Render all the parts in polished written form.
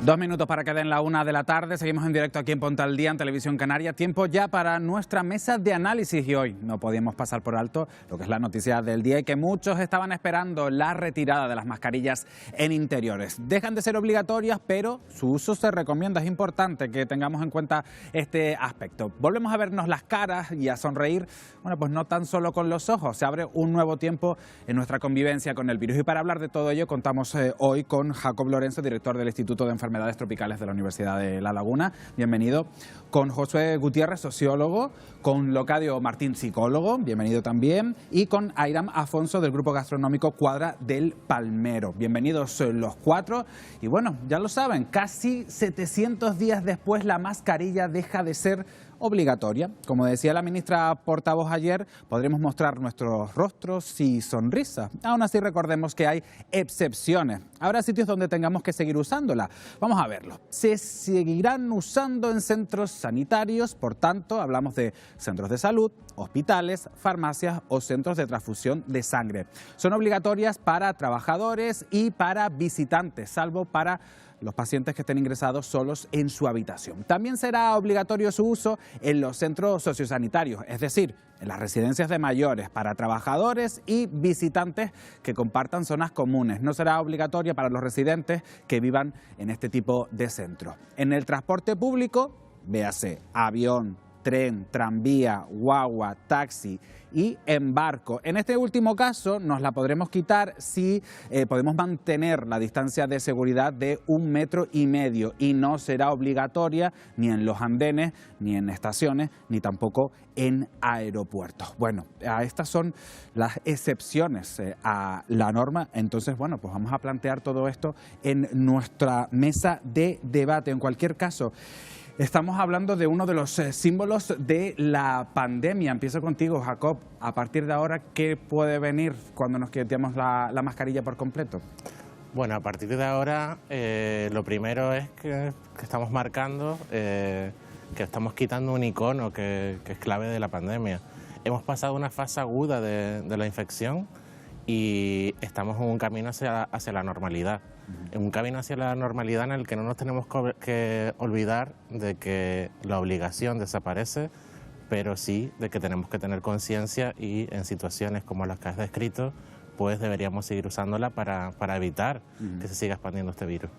2 minutos para que den la 1 de la tarde. Seguimos en directo aquí en Ponte al Día, en Televisión Canaria. Tiempo ya para nuestra mesa de análisis y hoy no podíamos pasar por alto lo que es la noticia del día y que muchos estaban esperando, la retirada de las mascarillas en interiores. Dejan de ser obligatorias, pero su uso se recomienda. Es importante que tengamos en cuenta este aspecto. Volvemos a vernos las caras y a sonreír, bueno, pues no tan solo con los ojos. Se abre un nuevo tiempo en nuestra convivencia con el virus. Y para hablar de todo ello contamos hoy con Jacob Lorenzo, director del Instituto de Enfermedades Tropicales de la Universidad de La Laguna. Bienvenido. Con Josué Gutiérrez, sociólogo, con Locadio Martín, psicólogo, bienvenido también, y con Airam Afonso del Grupo Gastronómico Cuadra del Palmero. Bienvenidos los cuatro. Y bueno, ya lo saben, casi 700 días después la mascarilla deja de ser obligatoria. Como decía la ministra portavoz ayer, podremos mostrar nuestros rostros y sonrisas. Aún así, recordemos que hay excepciones. Habrá sitios donde tengamos que seguir usándola. Vamos a verlo. Se seguirán usando en centros sanitarios, por tanto, hablamos de centros de salud, hospitales, farmacias o centros de transfusión de sangre. Son obligatorias para trabajadores y para visitantes, salvo para los pacientes que estén ingresados solos en su habitación. También será obligatorio su uso en los centros sociosanitarios, es decir, en las residencias de mayores, para trabajadores y visitantes que compartan zonas comunes. No será obligatoria para los residentes que vivan en este tipo de centros. En el transporte público, véase avión, tren, tranvía, guagua, taxi y en barco. En este último caso nos la podremos quitar si podemos mantener la distancia de seguridad de 1,5 metros y no será obligatoria ni en los andenes, ni en estaciones, ni tampoco en aeropuertos. Bueno, estas son las excepciones a la norma. Entonces, bueno, pues vamos a plantear todo esto en nuestra mesa de debate. En cualquier caso, estamos hablando de uno de los símbolos de la pandemia. Empiezo contigo, Jacob. A partir de ahora, ¿qué puede venir cuando nos quitemos la mascarilla por completo? Bueno, a partir de ahora, lo primero es que estamos marcando, que estamos quitando un icono que es clave de la pandemia. Hemos pasado una fase aguda de la infección y estamos en un camino hacia la normalidad. En un camino hacia la normalidad en el que no nos tenemos que olvidar de que la obligación desaparece, pero sí de que tenemos que tener conciencia y en situaciones como las que has descrito, pues deberíamos seguir usándola para evitar que se siga expandiendo este virus.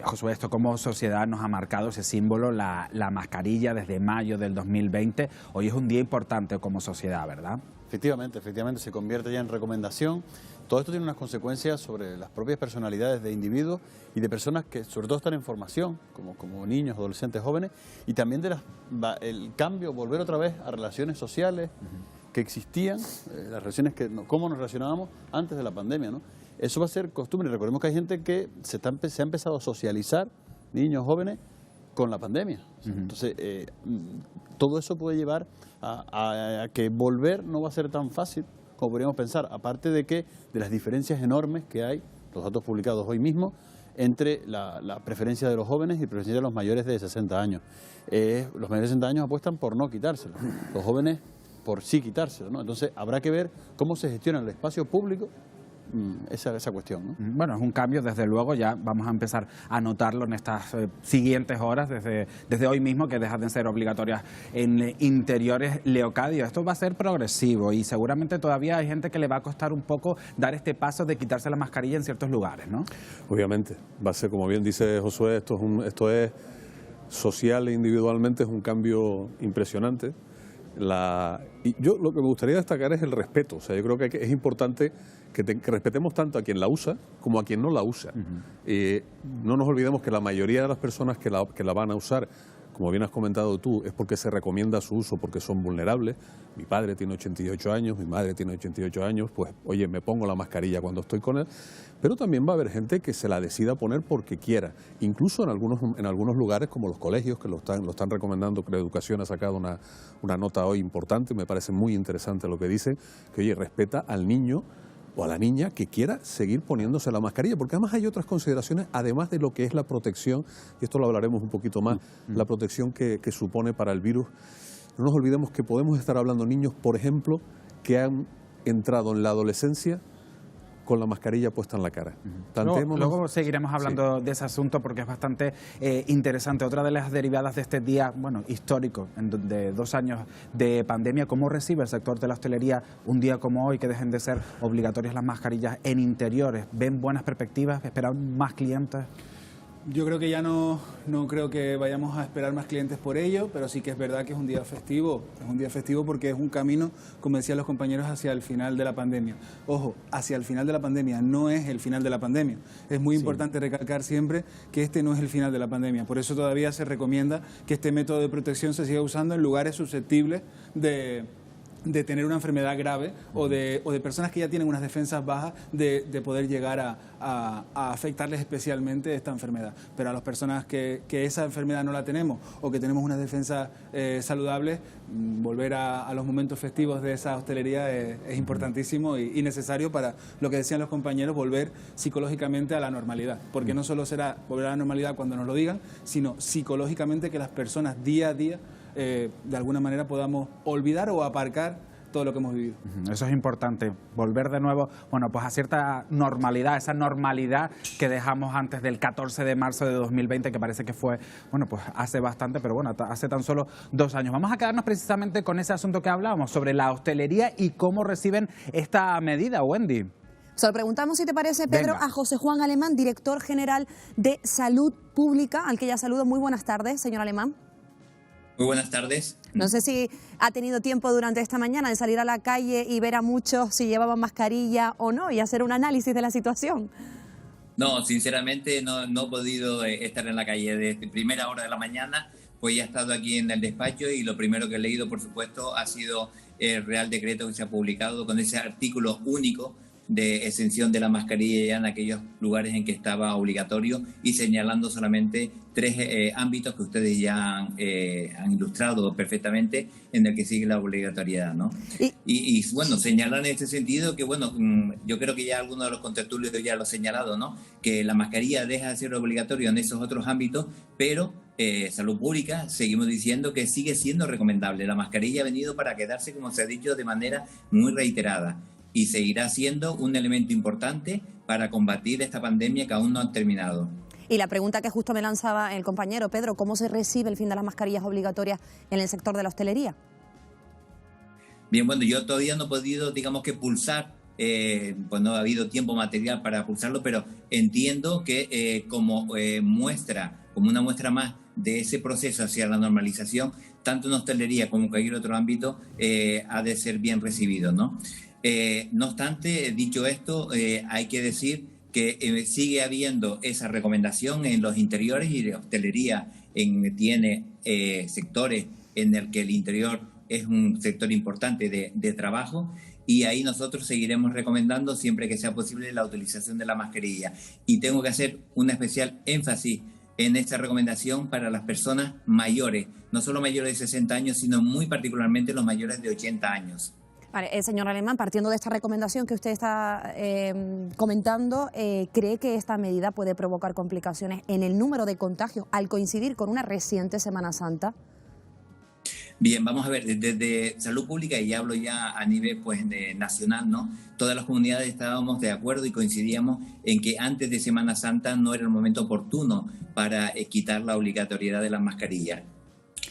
Josué, esto como sociedad nos ha marcado ese símbolo, la mascarilla desde mayo del 2020. Hoy es un día importante como sociedad, ¿verdad? Efectivamente, se convierte ya en recomendación. Todo esto tiene unas consecuencias sobre las propias personalidades de individuos y de personas que sobre todo están en formación, como niños, adolescentes, jóvenes, y también de el cambio, volver otra vez a relaciones sociales que existían, las relaciones cómo nos relacionábamos antes de la pandemia, ¿no? Eso va a ser costumbre. Recordemos que hay gente que se ha empezado a socializar, niños, jóvenes, con la pandemia. Entonces, todo eso puede llevar a que volver no va a ser tan fácil como podríamos pensar, aparte de las diferencias enormes que hay, los datos publicados hoy mismo, entre la preferencia de los jóvenes y la preferencia de los mayores de 60 años. Los mayores de 60 años apuestan por no quitárselo, los jóvenes por sí quitárselo, ¿no? Entonces habrá que ver cómo se gestiona el espacio público esa cuestión, ¿no? Bueno, es un cambio, desde luego, ya vamos a empezar a notarlo en estas siguientes horas, desde hoy mismo, que dejan de ser obligatorias en interiores. Leocadio, esto va a ser progresivo y seguramente todavía hay gente que le va a costar un poco dar este paso de quitarse la mascarilla en ciertos lugares, ¿no? Obviamente, va a ser, como bien dice Josué, esto es social e individualmente, es un cambio impresionante. Y yo lo que me gustaría destacar es el respeto. O sea, yo creo que es importante que respetemos tanto a quien la usa como a quien no la usa. No nos olvidemos que la mayoría de las personas que la van a usar, como bien has comentado tú, es porque se recomienda su uso, porque son vulnerables. Mi padre tiene 88 años, mi madre tiene 88 años, pues oye, me pongo la mascarilla cuando estoy con él. Pero también va a haber gente que se la decida poner porque quiera. Incluso en algunos lugares, como los colegios, que lo están recomendando, que la Educación ha sacado una nota hoy importante, me parece muy interesante lo que dice, que oye, respeta al niño o a la niña que quiera seguir poniéndose la mascarilla, porque además hay otras consideraciones, además de lo que es la protección, y esto lo hablaremos un poquito más, la protección que supone para el virus. No nos olvidemos que podemos estar hablando de niños, por ejemplo, que han entrado en la adolescencia con la mascarilla puesta en la cara. Luego seguiremos hablando de ese asunto porque es bastante interesante. Otra de las derivadas de este día, bueno, histórico, de 2 años de pandemia, ¿cómo recibe el sector de la hostelería un día como hoy que dejen de ser obligatorias las mascarillas en interiores? ¿Ven buenas perspectivas? ¿Esperan más clientes? Yo creo que ya no creo que vayamos a esperar más clientes por ello, pero sí que es verdad que es un día festivo. Es un día festivo porque es un camino, como decían los compañeros, hacia el final de la pandemia. Ojo, hacia el final de la pandemia, no es el final de la pandemia. Es muy importante recalcar siempre que este no es el final de la pandemia. Por eso todavía se recomienda que este método de protección se siga usando en lugares susceptibles de tener una enfermedad grave o de personas que ya tienen unas defensas bajas de poder llegar a afectarles especialmente esta enfermedad. Pero a las personas que esa enfermedad no la tenemos o que tenemos unas defensas saludables, volver a los momentos festivos de esa hostelería es importantísimo y necesario para lo que decían los compañeros, volver psicológicamente a la normalidad. Porque no solo será volver a la normalidad cuando nos lo digan, sino psicológicamente que las personas día a día de alguna manera podamos olvidar o aparcar todo lo que hemos vivido. Eso es importante, volver de nuevo, bueno, pues a cierta normalidad, esa normalidad que dejamos antes del 14 de marzo de 2020, que parece que fue, bueno, pues hace bastante, pero bueno, hace tan solo 2 años. Vamos a quedarnos precisamente con ese asunto que hablábamos, sobre la hostelería y cómo reciben esta medida, Wendy. Se lo preguntamos, si te parece, Pedro, Venga. a José Juan Alemán, director general de Salud Pública, al que ya saludo. Muy buenas tardes, señor Alemán. Muy buenas tardes. No sé si ha tenido tiempo durante esta mañana de salir a la calle y ver a muchos si llevaban mascarilla o no y hacer un análisis de la situación. No, sinceramente no he podido estar en la calle desde primera hora de la mañana, pues ya he estado aquí en el despacho y lo primero que he leído, por supuesto, ha sido el Real Decreto que se ha publicado con ese artículo único de exención de la mascarilla ya en aquellos lugares en que estaba obligatorio y señalando solamente 3 ámbitos que ustedes ya han ilustrado perfectamente en el que sigue la obligatoriedad, ¿no? Y bueno, señalar en este sentido que, bueno, yo creo que ya algunos de los contertulios ya lo han señalado, ¿no? Que la mascarilla deja de ser obligatorio en esos otros ámbitos, pero Salud Pública seguimos diciendo que sigue siendo recomendable. La mascarilla ha venido para quedarse, como se ha dicho, de manera muy reiterada. Y seguirá siendo un elemento importante para combatir esta pandemia que aún no ha terminado. Y la pregunta que justo me lanzaba el compañero Pedro, ¿cómo se recibe el fin de las mascarillas obligatorias en el sector de la hostelería? Bien, bueno, yo todavía no he podido, digamos que pulsar, pues no ha habido tiempo material para pulsarlo, pero entiendo que como una muestra más de ese proceso hacia la normalización, tanto en hostelería como en cualquier otro ámbito, ha de ser bien recibido, ¿no? No obstante, dicho esto, hay que decir que sigue habiendo esa recomendación en los interiores y de hostelería tiene sectores en el que el interior es un sector importante de trabajo y ahí nosotros seguiremos recomendando siempre que sea posible la utilización de la mascarilla. Y tengo que hacer un especial énfasis en esta recomendación para las personas mayores, no solo mayores de 60 años, sino muy particularmente los mayores de 80 años. Vale, señor Alemán, partiendo de esta recomendación que usted está comentando, ¿cree que esta medida puede provocar complicaciones en el número de contagios al coincidir con una reciente Semana Santa? Bien, vamos a ver, desde Salud Pública, y hablo ya a nivel pues, nacional, ¿no? Todas las comunidades estábamos de acuerdo y coincidíamos en que antes de Semana Santa no era el momento oportuno para quitar la obligatoriedad de las mascarillas.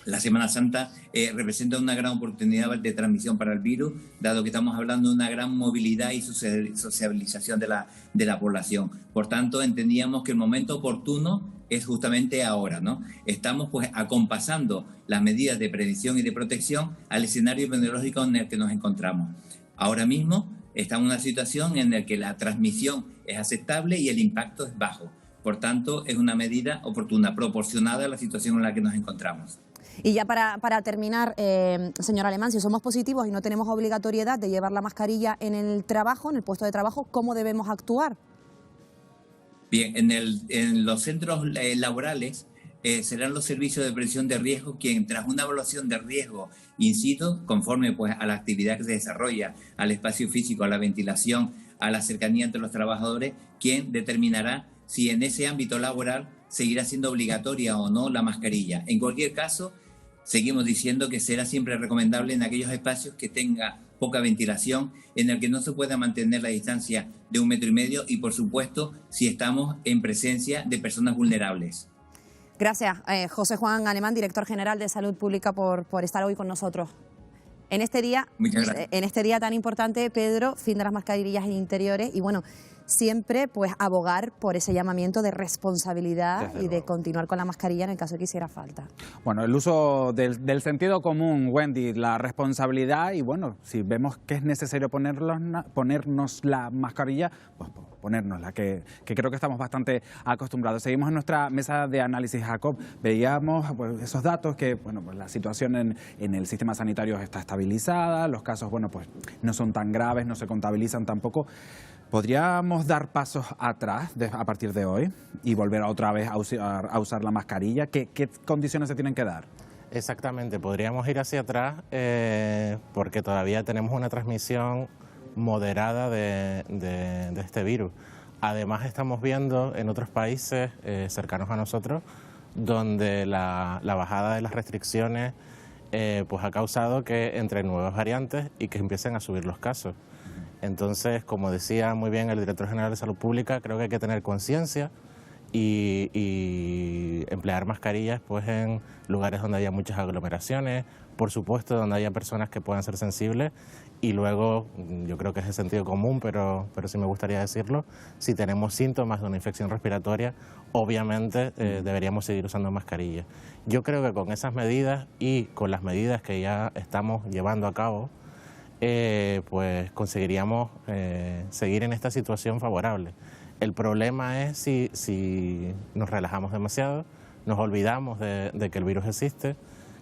La Semana Santa representa una gran oportunidad de transmisión para el virus, dado que estamos hablando de una gran movilidad y sociabilización de la población. Por tanto, entendíamos que el momento oportuno es justamente ahora, ¿no? Estamos pues acompasando las medidas de prevención y de protección al escenario epidemiológico en el que nos encontramos. Ahora mismo estamos en una situación en la que la transmisión es aceptable y el impacto es bajo. Por tanto, es una medida oportuna, proporcionada a la situación en la que nos encontramos. Y ya para terminar, señor Alemán, si somos positivos y no tenemos obligatoriedad de llevar la mascarilla en el trabajo, en el puesto de trabajo, ¿cómo debemos actuar? Bien, en los centros laborales serán los servicios de prevención de riesgo quien, tras una evaluación de riesgo in situ, conforme pues, a la actividad que se desarrolla, al espacio físico, a la ventilación, a la cercanía entre los trabajadores, quien determinará si en ese ámbito laboral seguirá siendo obligatoria o no la mascarilla. En cualquier caso, seguimos diciendo que será siempre recomendable en aquellos espacios que tenga poca ventilación, en el que no se pueda mantener la distancia de 1,5 metros y, por supuesto, si estamos en presencia de personas vulnerables. Gracias, José Juan Alemán, director general de Salud Pública, por estar hoy con nosotros. En este día, tan importante, Pedro, fin de las mascarillas en interiores y bueno, siempre pues abogar por ese llamamiento de responsabilidad y de continuar con la mascarilla en el caso de que hiciera falta. Bueno, el uso del sentido común, Wendy, la responsabilidad y bueno, si vemos que es necesario ponernos la mascarilla, pues ponérnosla, que creo que estamos bastante acostumbrados. Seguimos en nuestra mesa de análisis, Jacob. Veíamos pues, esos datos que bueno, pues, la situación en el sistema sanitario está estabilizada, los casos bueno, pues, no son tan graves, no se contabilizan tampoco. ¿Podríamos dar pasos atrás a partir de hoy y volver otra vez a usar la mascarilla? ¿Qué condiciones se tienen que dar? Exactamente, podríamos ir hacia atrás porque todavía tenemos una transmisión moderada de este virus. Además estamos viendo en otros países cercanos a nosotros donde la bajada de las restricciones pues ha causado que entren nuevas variantes y que empiecen a subir los casos. Entonces, como decía muy bien el director general de Salud Pública, creo que hay que tener conciencia y emplear mascarillas pues, en lugares donde haya muchas aglomeraciones, por supuesto donde haya personas que puedan ser sensibles y luego, yo creo que es de sentido común, pero sí me gustaría decirlo, si tenemos síntomas de una infección respiratoria, obviamente deberíamos seguir usando mascarillas. Yo creo que con esas medidas y con las medidas que ya estamos llevando a cabo, pues conseguiríamos seguir en esta situación favorable. El problema es si nos relajamos demasiado, nos olvidamos de que el virus existe,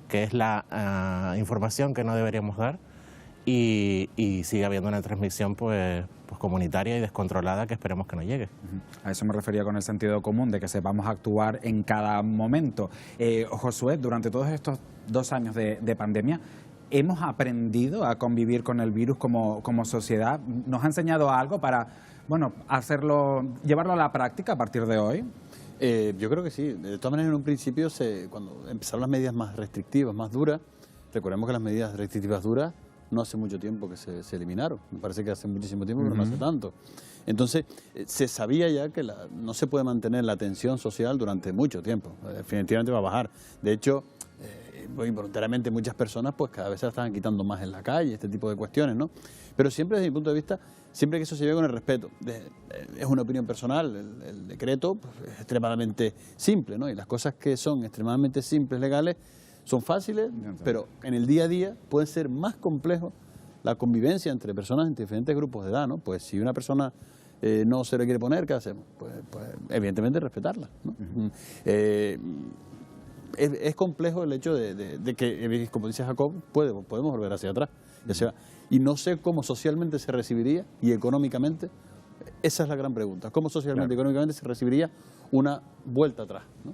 que es la información que no deberíamos dar y sigue habiendo una transmisión pues comunitaria y descontrolada que esperemos que no llegue. A eso me refería con el sentido común, de que sepamos actuar en cada momento. Josué, durante todos estos 2 años de pandemia, ¿hemos aprendido a convivir con el virus como sociedad? ¿Nos ha enseñado algo para, bueno, llevarlo a la práctica a partir de hoy? Yo creo que sí. De todas maneras, en un principio, cuando empezaron las medidas más restrictivas, más duras, recordemos que las medidas restrictivas duras no hace mucho tiempo que se eliminaron. Me parece que hace muchísimo tiempo, pero no hace tanto. Entonces, se sabía ya que no se puede mantener la tensión social durante mucho tiempo. Definitivamente va a bajar. De hecho, involuntariamente muchas personas pues cada vez se la están quitando más en la calle, este tipo de cuestiones, ¿no? Pero siempre desde mi punto de vista, siempre que eso se lleve con el respeto. Es una opinión personal, el decreto pues, es extremadamente simple, ¿no? Y las cosas que son extremadamente simples, legales, son fáciles, pero en el día a día puede ser más complejo la convivencia entre personas en diferentes grupos de edad, ¿no? Pues si una persona no se le quiere poner, ¿qué hacemos? Pues evidentemente respetarla, ¿no? Es complejo el hecho de que, como dice Jacob, podemos volver hacia atrás. Y no sé cómo socialmente se recibiría y económicamente, esa es la gran pregunta. ¿Cómo socialmente y económicamente se recibiría una vuelta atrás, ¿no?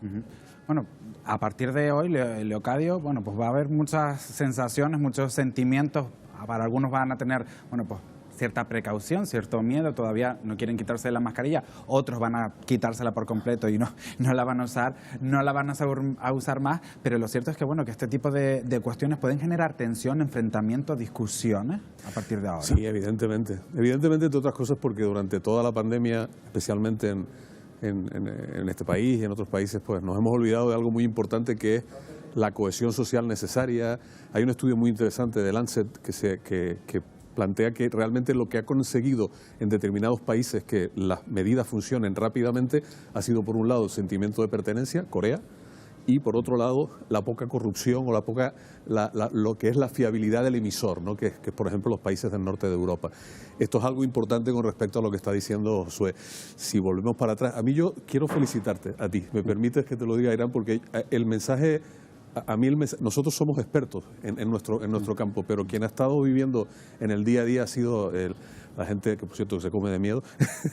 Bueno, a partir de hoy, Leocadio, bueno, pues va a haber muchas sensaciones, muchos sentimientos. Para algunos van a tener, bueno, pues cierta precaución, cierto miedo, todavía no quieren quitarse la mascarilla, otros van a quitársela por completo y no la van a usar, no la van a usar más, pero lo cierto es que bueno, que este tipo de cuestiones pueden generar tensión, enfrentamientos, discusiones a partir de ahora. Sí, evidentemente, entre otras cosas porque durante toda la pandemia, especialmente en este país y en otros países, pues nos hemos olvidado de algo muy importante que es la cohesión social necesaria. Hay un estudio muy interesante de Lancet que plantea que realmente lo que ha conseguido en determinados países que las medidas funcionen rápidamente ha sido, por un lado, el sentimiento de pertenencia, Corea, y por otro lado, la poca corrupción o lo que es la fiabilidad del emisor, ¿no? que es, por ejemplo, los países del norte de Europa. Esto es algo importante con respecto a lo que está diciendo Josué. Si volvemos para atrás, a mí yo quiero felicitarte a ti, me permites que te lo diga, Irán, porque el mensaje... nosotros somos expertos en nuestro campo, pero quien ha estado viviendo en el día a día ha sido la gente que, por cierto, se come de miedo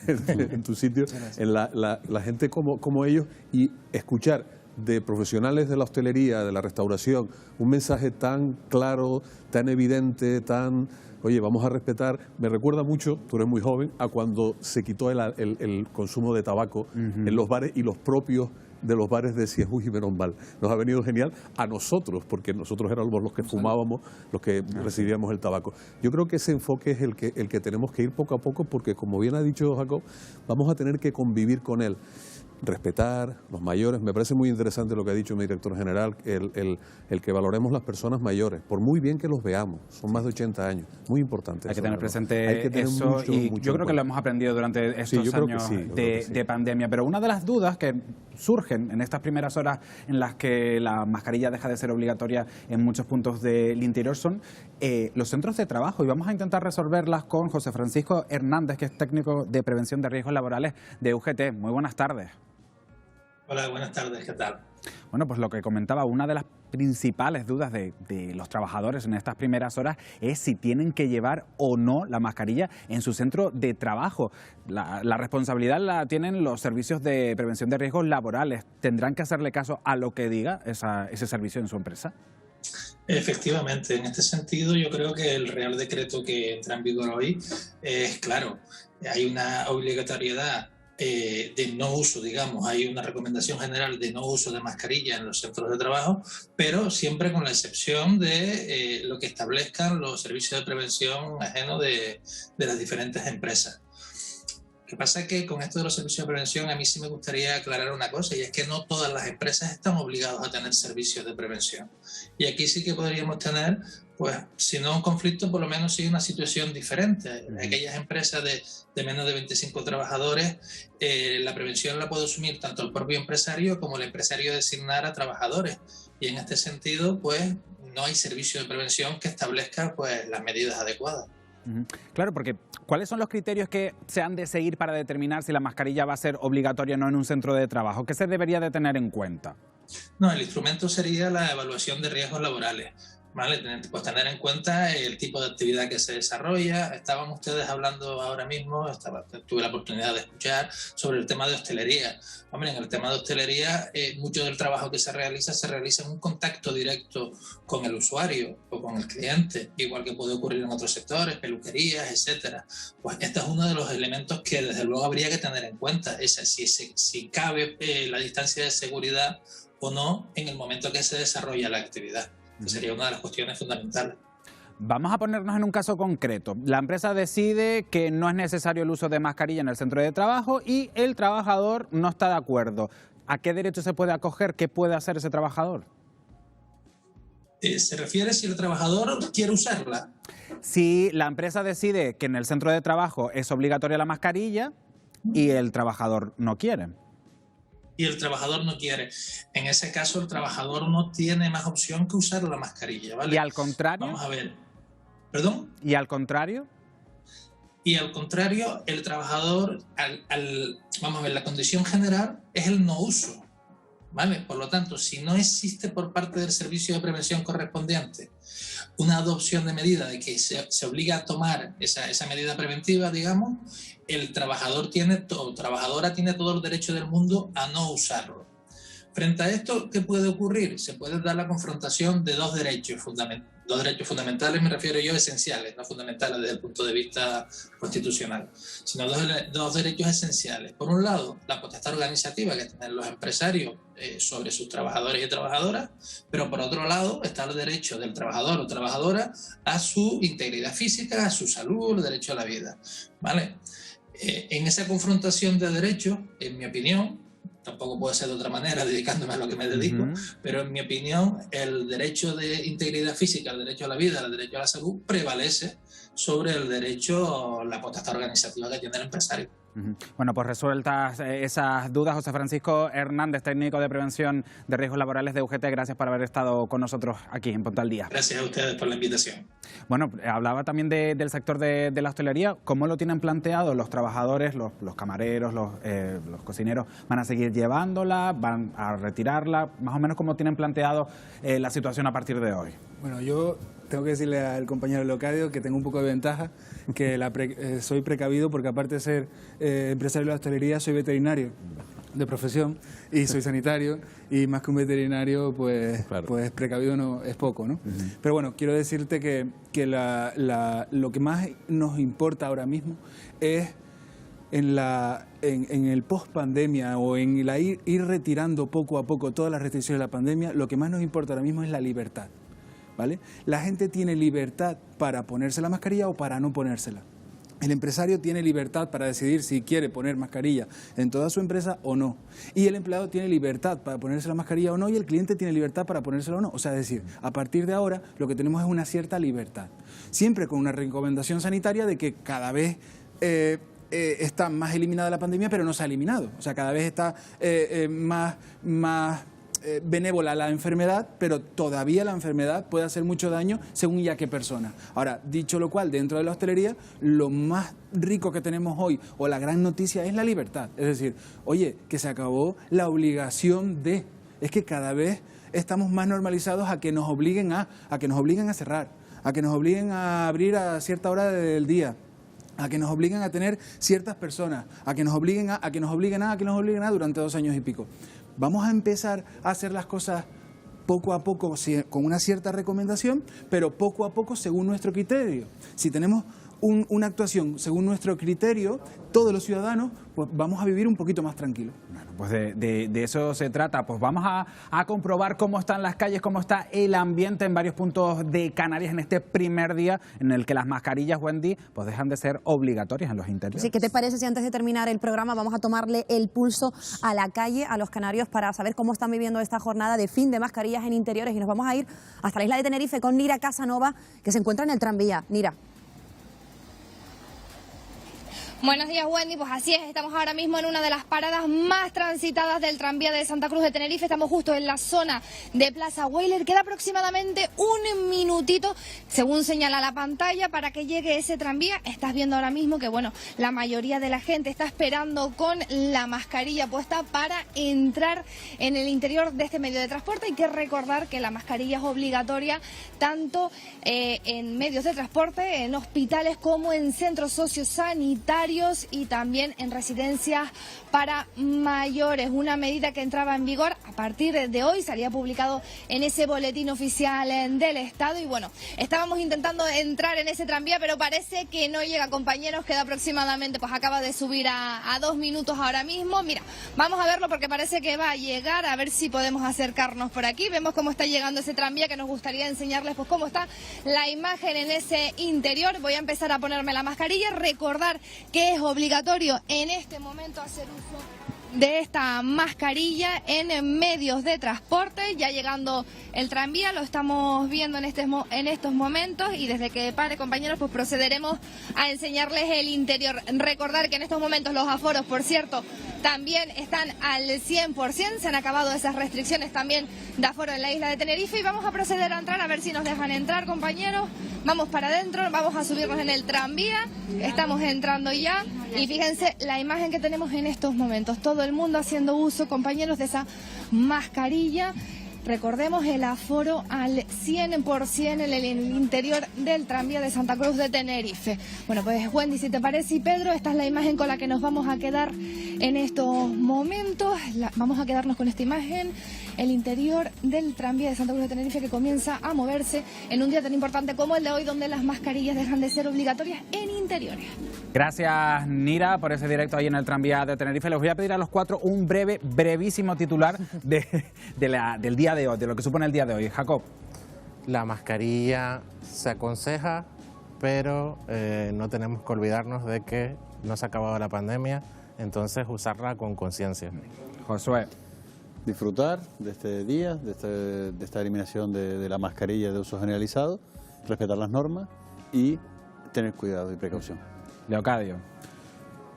en tu sitio, la gente como ellos, y escuchar de profesionales de la hostelería, de la restauración, un mensaje tan claro, tan evidente, tan... Oye, vamos a respetar. Me recuerda mucho, tú eres muy joven, a cuando se quitó el consumo de tabaco en los bares y los propios de los bares decían, uy, menos mal. Nos ha venido genial a nosotros, porque nosotros éramos los que fumábamos, los que recibíamos el tabaco. Yo creo que ese enfoque es el que tenemos que ir poco a poco, porque como bien ha dicho Jacob, vamos a tener que convivir con él. Respetar los mayores. Me parece muy interesante lo que ha dicho mi director general, el que valoremos las personas mayores, por muy bien que los veamos, son más de 80 años, muy importante. Hay que tener presente eso y yo creo que lo hemos aprendido durante estos años de pandemia, pero una de las dudas que surgen en estas primeras horas en las que la mascarilla deja de ser obligatoria en muchos puntos del interior son los centros de trabajo, y vamos a intentar resolverlas con José Francisco Hernández, que es técnico de prevención de riesgos laborales de UGT. Muy buenas tardes. Hola, buenas tardes, ¿qué tal? Bueno, pues lo que comentaba, una de las principales dudas de los trabajadores en estas primeras horas es si tienen que llevar o no la mascarilla en su centro de trabajo. La responsabilidad la tienen los servicios de prevención de riesgos laborales. ¿Tendrán que hacerle caso a lo que diga ese servicio en su empresa? Efectivamente, en este sentido yo creo que el Real Decreto que entra en vigor hoy es claro. Hay una obligatoriedad de no uso, digamos, hay una recomendación general de no uso de mascarilla en los centros de trabajo, pero siempre con la excepción de lo que establezcan los servicios de prevención ajeno de las diferentes empresas. Lo que pasa es que con esto de los servicios de prevención a mí sí me gustaría aclarar una cosa, y es que no todas las empresas están obligadas a tener servicios de prevención. Y aquí sí que podríamos tener, pues, si no un conflicto, por lo menos sí una situación diferente. En aquellas empresas de menos de 25 trabajadores, la prevención la puede asumir tanto el propio empresario como el empresario designar a trabajadores. Y en este sentido, pues, no hay servicio de prevención que establezca, pues, las medidas adecuadas. Claro, porque ¿cuáles son los criterios que se han de seguir para determinar si la mascarilla va a ser obligatoria o no en un centro de trabajo? ¿Qué se debería de tener en cuenta? No, el instrumento sería la evaluación de riesgos laborales. ¿Vale? Pues tener en cuenta el tipo de actividad que se desarrolla. Estaban ustedes hablando ahora mismo, tuve la oportunidad de escuchar sobre el tema de hostelería. Hombre, en el tema de hostelería, mucho del trabajo que se realiza en un contacto directo con el usuario o con el cliente, igual que puede ocurrir en otros sectores, peluquerías, etcétera. Pues este es uno de los elementos que desde luego habría que tener en cuenta, si cabe la distancia de seguridad o no en el momento que se desarrolla la actividad. Sería una de las cuestiones fundamentales. Vamos a ponernos en un caso concreto. La empresa decide que no es necesario el uso de mascarilla en el centro de trabajo y el trabajador no está de acuerdo. ¿A qué derecho se puede acoger? ¿Qué puede hacer ese trabajador? ¿Se refiere si el trabajador quiere usarla? Si la empresa decide que en el centro de trabajo es obligatoria la mascarilla y el trabajador no quiere. Y el trabajador no quiere. En ese caso, el trabajador no tiene más opción que usar la mascarilla, ¿vale? ¿Y al contrario? Vamos a ver. ¿Perdón? ¿Y al contrario? Y al contrario, el trabajador, vamos a ver, la condición general es el no uso, ¿vale? Por lo tanto, si no existe por parte del servicio de prevención correspondiente una adopción de medida de que se obliga a tomar esa medida preventiva, digamos, el trabajador trabajadora tiene todo el derecho del mundo a no usarlo. Frente a esto, ¿qué puede ocurrir? Se puede dar la confrontación de dos derechos fundamentales, me refiero yo, esenciales, no fundamentales desde el punto de vista constitucional, sino dos derechos esenciales. Por un lado, la potestad organizativa que tienen los empresarios sobre sus trabajadores y trabajadoras, pero por otro lado está el derecho del trabajador o trabajadora a su integridad física, a su salud, el derecho a la vida, ¿vale? En esa confrontación de derechos, en mi opinión, tampoco puede ser de otra manera dedicándome a lo que me dedico, pero en mi opinión el derecho de integridad física, el derecho a la vida, el derecho a la salud prevalece sobre el derecho, la potestad organizativa que tiene el empresario. Bueno, pues resueltas esas dudas, José Francisco Hernández, técnico de prevención de riesgos laborales de UGT, gracias por haber estado con nosotros aquí en Ponte al Día. Gracias a ustedes por la invitación. Bueno, hablaba también del sector de la hostelería. ¿Cómo lo tienen planteado los trabajadores, los camareros, los cocineros? ¿Van a seguir llevándola? ¿Van a retirarla? Más o menos, ¿cómo tienen planteado la situación a partir de hoy? Bueno, yo tengo que decirle al compañero Leocadio que tengo un poco de ventaja, que soy precavido porque aparte de ser empresario de la hostelería soy veterinario. de profesión y soy sanitario y más que un veterinario pues, Claro. pues precavido no es poco, ¿no? Pero bueno, quiero decirte que lo que más nos importa ahora mismo es en el post-pandemia o en la ir retirando poco a poco todas las restricciones de la pandemia, lo que más nos importa ahora mismo es la libertad, ¿vale? La gente tiene libertad para ponerse la mascarilla o para no ponérsela. El empresario tiene libertad para decidir si quiere poner mascarilla en toda su empresa o no. Y el empleado tiene libertad para ponerse la mascarilla o no, y el cliente tiene libertad para ponérsela o no. O sea, es decir, a partir de ahora lo que tenemos es una cierta libertad. Siempre con una recomendación sanitaria de que cada vez está más eliminada la pandemia, pero no se ha eliminado. O sea, cada vez está más benévola la enfermedad, pero todavía la enfermedad puede hacer mucho daño según ya qué persona. Ahora, dicho lo cual, dentro de la hostelería, lo más rico que tenemos hoy, o la gran noticia, es la libertad. Es decir, oye, que se acabó la obligación de... Es que cada vez estamos más normalizados a que nos obliguen a cerrar, a que nos obliguen a abrir a cierta hora del día, a que nos obliguen a tener ciertas personas, a que nos obliguen a durante 2 años y pico. Vamos a empezar a hacer las cosas poco a poco, con una cierta recomendación, pero poco a poco según nuestro criterio. Si tenemos una actuación según nuestro criterio, todos los ciudadanos pues vamos a vivir un poquito más tranquilos. Bueno, pues de eso se trata. Pues vamos a comprobar cómo están las calles, cómo está el ambiente en varios puntos de Canarias en este primer día en el que las mascarillas, Wendy, pues dejan de ser obligatorias en los interiores. Sí, ¿qué te parece si antes de terminar el programa vamos a tomarle el pulso a la calle, a los canarios, para saber cómo están viviendo esta jornada de fin de mascarillas en interiores? Y nos vamos a ir hasta la isla de Tenerife con Nira Casanova, que se encuentra en el tranvía. Nira. Buenos días, Wendy. Pues así es, estamos ahora mismo en una de las paradas más transitadas del tranvía de Santa Cruz de Tenerife. Estamos justo en la zona de Plaza Weyler. Queda aproximadamente un minutito, según señala la pantalla, para que llegue ese tranvía. Estás viendo ahora mismo que, bueno, la mayoría de la gente está esperando con la mascarilla puesta para entrar en el interior de este medio de transporte. Hay que recordar que la mascarilla es obligatoria tanto en medios de transporte, en hospitales, como en centros sociosanitarios y también en residencias para mayores. Una medida que entraba en vigor a partir de hoy, salía publicado en ese boletín oficial del Estado. Y bueno, estábamos intentando entrar en ese tranvía, pero parece que no llega, compañeros. Queda aproximadamente, pues acaba de subir a 2 minutos ahora mismo. Mira, vamos a verlo porque parece que va a llegar, a ver si podemos acercarnos por aquí. Vemos cómo está llegando ese tranvía, que nos gustaría enseñarles pues cómo está la imagen en ese interior. Voy a empezar a ponerme la mascarilla, recordar que es obligatorio en este momento hacer uso de esta mascarilla en medios de transporte. Ya llegando el tranvía, lo estamos viendo en estos momentos, y desde que pare, compañeros, pues procederemos a enseñarles el interior. Recordar que en estos momentos los aforos, por cierto, también están al 100%, se han acabado esas restricciones también de aforo en la isla de Tenerife, y vamos a proceder a entrar, a ver si nos dejan entrar, compañeros. Vamos para adentro, vamos a subirnos en el tranvía, estamos entrando ya, y fíjense la imagen que tenemos en estos momentos, todo el mundo haciendo uso, compañeros, de esa mascarilla. Recordemos el aforo al 100% en el interior del tranvía de Santa Cruz de Tenerife. Bueno, pues Wendy, si te parece, y Pedro, esta es la imagen con la que nos vamos a quedar en estos momentos. Vamos a quedarnos con esta imagen, el interior del tranvía de Santa Cruz de Tenerife, que comienza a moverse en un día tan importante como el de hoy, donde las mascarillas dejan de ser obligatorias en interiores. Gracias, Nira, por ese directo ahí en el tranvía de Tenerife. Les voy a pedir a los 4 un brevísimo titular del día de hoy, de lo que supone el día de hoy. Jacob. La mascarilla se aconseja, pero no tenemos que olvidarnos de que no se ha acabado la pandemia, entonces usarla con conciencia. Josué. Disfrutar de este día, de esta eliminación de la mascarilla de uso generalizado, respetar las normas y tener cuidado y precaución. Leocadio.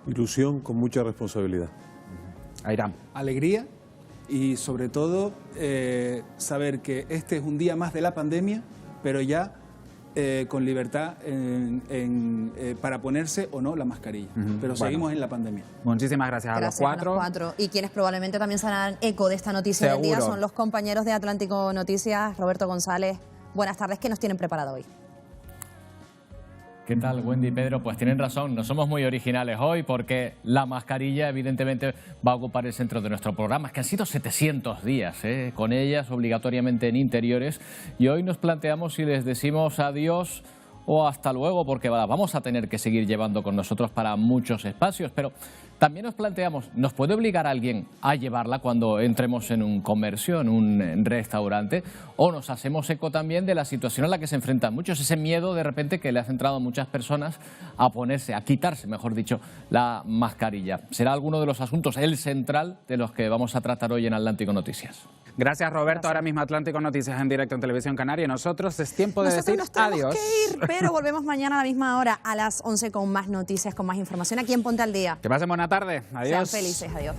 Ilusión con mucha responsabilidad. Airam. Alegría y sobre todo saber que este es un día más de la pandemia, pero ya con libertad para ponerse o no la mascarilla. Pero seguimos en la pandemia. Muchísimas gracias a los 4. Y quienes probablemente también se harán eco de esta noticia del día son los compañeros de Atlántico Noticias. Roberto González, buenas tardes, ¿qué nos tienen preparado hoy? ¿Qué tal, Wendy y Pedro? Pues tienen razón, no somos muy originales hoy porque la mascarilla evidentemente va a ocupar el centro de nuestro programa. Es que han sido 700 días, con ellas obligatoriamente en interiores, y hoy nos planteamos si les decimos adiós o hasta luego, porque vamos a tener que seguir llevando con nosotros para muchos espacios, pero también nos planteamos, ¿nos puede obligar a alguien a llevarla cuando entremos en un comercio, en un restaurante? ¿O nos hacemos eco también de la situación a la que se enfrentan muchos, ese miedo de repente que le ha centrado a muchas personas a ponerse, a quitarse, mejor dicho, la mascarilla? Será alguno de los asuntos, el central, de los que vamos a tratar hoy en Atlántico Noticias. Gracias, Roberto. Gracias. Ahora mismo Atlántico Noticias en directo en Televisión Canaria. Nosotros es tiempo de decir nos tenemos adiós. Que ir, pero volvemos mañana a la misma hora, a las 11, con más noticias, con más información aquí en Ponte al Día. Que pasen buena tarde. Adiós. Sean felices. Adiós.